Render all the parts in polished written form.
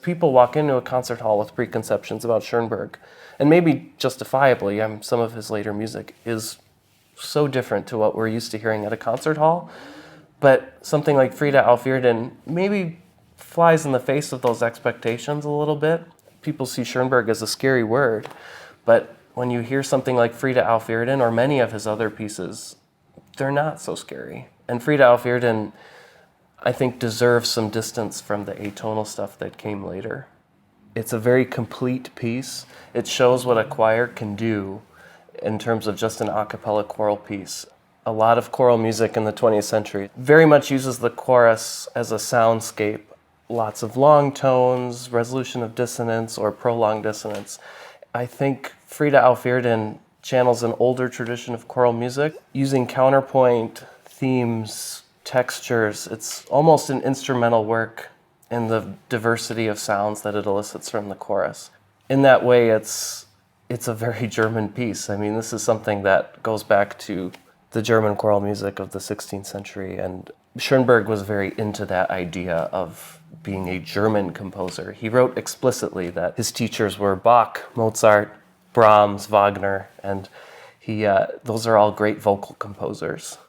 People walk into a concert hall with preconceptions about Schoenberg, and maybe justifiably. Some of his later music is so different to what we're used to hearing at a concert hall, but something like Friede auf Erden maybe flies in the face of those expectations a little bit. People see Schoenberg as a scary word, but when you hear something like Friede auf Erden or many of his other pieces, they're not so scary. And Friede auf Erden, I think, deserves some distance from the atonal stuff that came later. It's a very complete piece. It shows what a choir can do in terms of just an a cappella choral piece. A lot of choral music in the 20th century very much uses the chorus as a soundscape. Lots of long tones, resolution of dissonance or prolonged dissonance. I think Friede auf Erden channels an older tradition of choral music, using counterpoint, themes, textures. It's almost an instrumental work in the diversity of sounds that it elicits from the chorus. In that way, it's a very German piece. I mean, this is something that goes back to the German choral music of the 16th century, and Schoenberg was very into that idea of being a German composer. He wrote explicitly that his teachers were Bach, Mozart, Brahms, Wagner, and those are all great vocal composers.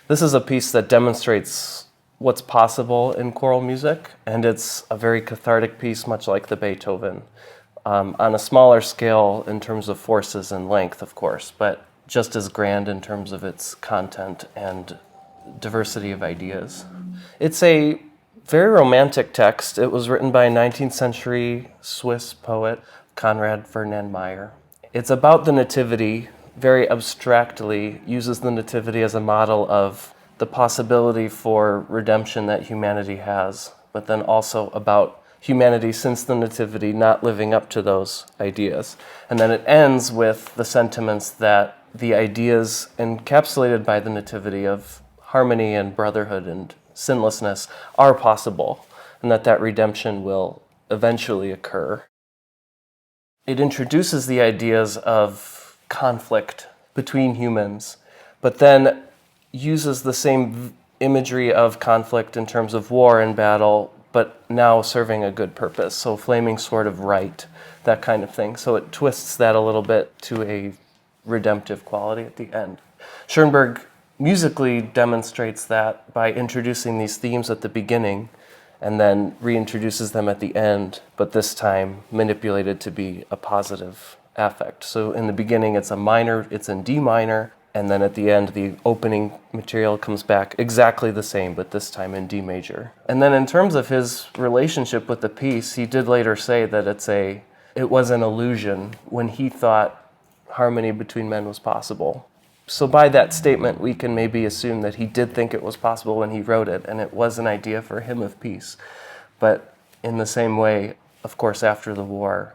This is a piece that demonstrates what's possible in choral music, and it's a very cathartic piece, much like the Beethoven, on a smaller scale in terms of forces and length, of course, but just as grand in terms of its content and diversity of ideas. It's a very romantic text. It was written by a 19th century Swiss poet, Conrad Ferdinand Meyer. It's about the Nativity, very abstractly uses the Nativity as a model of the possibility for redemption that humanity has, but then also about humanity since the Nativity not living up to those ideas. And then it ends with the sentiments that the ideas encapsulated by the Nativity of harmony and brotherhood and sinlessness are possible, and that redemption will eventually occur. It introduces the ideas of conflict between humans, but then uses the same imagery of conflict in terms of war and battle, but now serving a good purpose. So flaming sword of right, that kind of thing. So it twists that a little bit to a redemptive quality at the end. Schoenberg musically demonstrates that by introducing these themes at the beginning and then reintroduces them at the end, but this time manipulated to be a positive affect. So in the beginning it's in D minor, and then at the end the opening material comes back exactly the same, but this time in D major. And then in terms of his relationship with the piece, he did later say that it was an illusion when he thought harmony between men was possible. So by that statement, we can maybe assume that he did think it was possible when he wrote it, and it was an idea for him of peace. But in the same way, of course, after the war,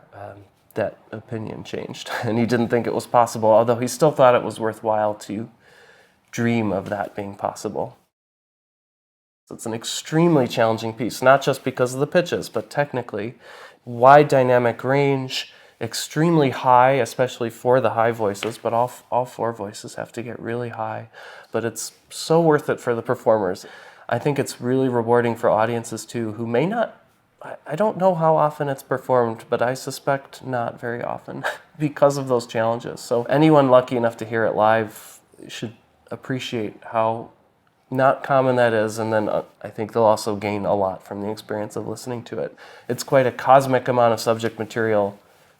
that opinion changed, and he didn't think it was possible, although he still thought it was worthwhile to dream of that being possible. So it's an extremely challenging piece, not just because of the pitches, but technically. Wide dynamic range, extremely high, especially for the high voices, but all four voices have to get really high. But it's so worth it for the performers. I think it's really rewarding for audiences too, who may not, I don't know how often it's performed, but I suspect not very often because of those challenges. So anyone lucky enough to hear it live should appreciate how not common that is, and then I think they'll also gain a lot from the experience of listening to it. It's quite a cosmic amount of subject material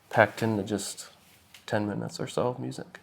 packed into just 10 minutes or so of music.